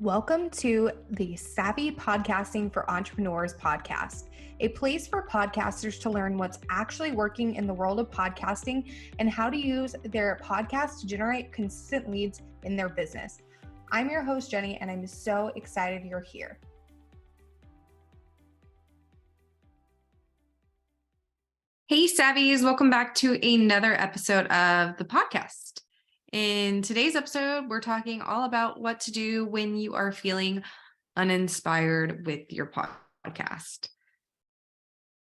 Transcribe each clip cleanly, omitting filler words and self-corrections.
Welcome to the Savvy Podcasting for Entrepreneurs podcast, a place for podcasters to learn what's actually working in the world of podcasting and how to use their podcast to generate consistent leads in their business. I'm your host, Jenny, and I'm so excited you're here. Hey, Savvies, welcome back to another episode of the podcast. In today's episode, we're talking all about what to do when you are feeling uninspired with your podcast.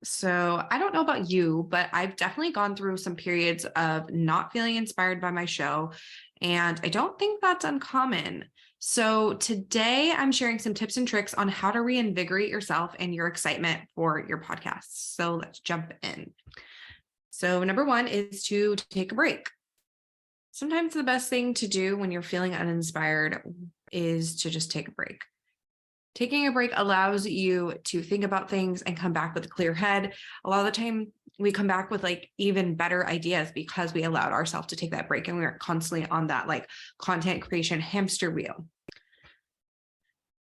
So I don't know about you, but I've definitely gone through some periods of not feeling inspired by my show, and I don't think that's uncommon. So today I'm sharing some tips and tricks on how to reinvigorate yourself and your excitement for your podcast. So let's jump in. So number one is to take a break. Sometimes the best thing to do when you're feeling uninspired is to just take a break. Taking a break allows you to think about things and come back with a clear head. A lot of the time we come back with even better ideas because we allowed ourselves to take that break and we weren't constantly on that content creation hamster wheel.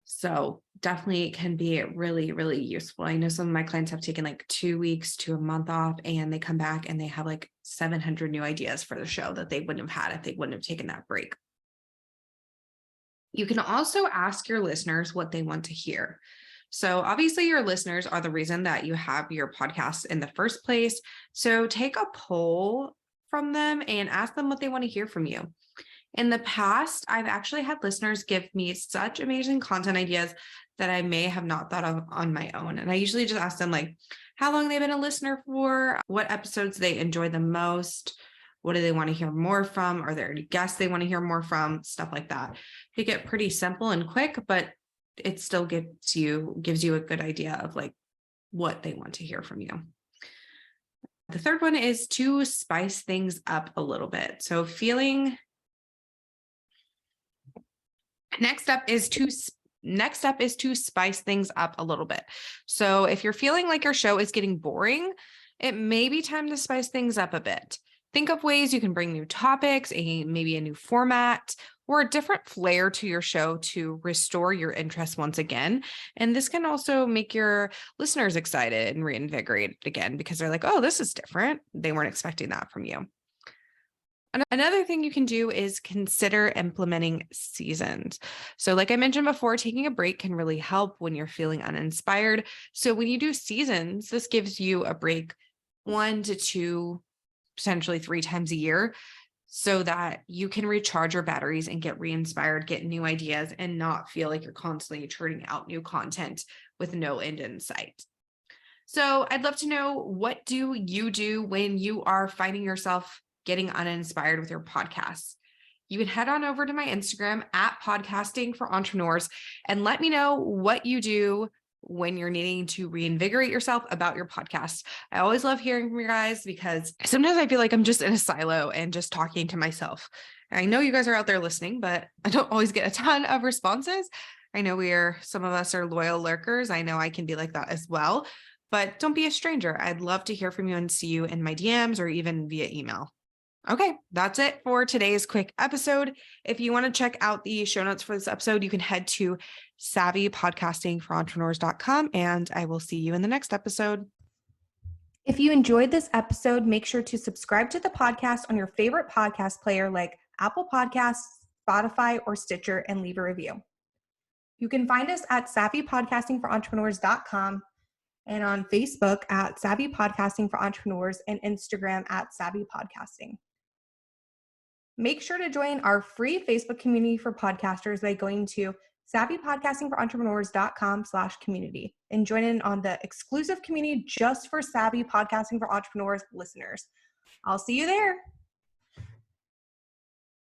So definitely it can be really, really useful. I know some of my clients have taken 2 weeks to a month off and they come back and they have 700 new ideas for the show that they wouldn't have had if they wouldn't have taken that break. You can also ask your listeners what they want to hear. So obviously your listeners are the reason that you have your podcast in the first place. So take a poll from them and ask them what they want to hear from you. In the past, I've actually had listeners give me such amazing content ideas that I may have not thought of on my own. And I usually just ask them how long they've been a listener for, what episodes they enjoy the most, what do they want to hear more from, are there any guests they want to hear more from, stuff like that. They get pretty simple and quick, but it still gives you a good idea of what they want to hear from you. The third one is to spice things up a little bit. So Next up is to spice things up a little bit. So if you're feeling like your show is getting boring, it may be time to spice things up a bit. Think of ways you can bring new topics, maybe a new format, or a different flair to your show to restore your interest once again. And this can also make your listeners excited and reinvigorate again because they're like, oh, this is different. They weren't expecting that from you. Another thing you can do is consider implementing seasons. So like I mentioned before, taking a break can really help when you're feeling uninspired. So when you do seasons, this gives you a break 1 to 2, potentially 3 times a year so that you can recharge your batteries and get re-inspired, get new ideas, and not feel like you're constantly churning out new content with no end in sight. So I'd love to know, what do you do when you are finding yourself getting uninspired with your podcasts? You can head on over to my Instagram at Podcasting for Entrepreneurs and let me know what you do when you're needing to reinvigorate yourself about your podcast. I always love hearing from you guys because sometimes I feel like I'm just in a silo and just talking to myself. I know you guys are out there listening, but I don't always get a ton of responses. I know some of us are loyal lurkers. I know I can be like that as well, but don't be a stranger. I'd love to hear from you and see you in my DMs or even via email. Okay, that's it for today's quick episode. If you want to check out the show notes for this episode, you can head to savvypodcastingforentrepreneurs.com, and I will see you in the next episode. If you enjoyed this episode, make sure to subscribe to the podcast on your favorite podcast player like Apple Podcasts, Spotify, or Stitcher, and leave a review. You can find us at savvypodcastingforentrepreneurs.com and on Facebook at Savvy Podcasting for Entrepreneurs and Instagram at Savvy Podcasting. Make sure to join our free Facebook community for podcasters by going to savvypodcastingforentrepreneurs.com/community and join in on the exclusive community just for Savvy Podcasting for Entrepreneurs listeners. I'll see you there.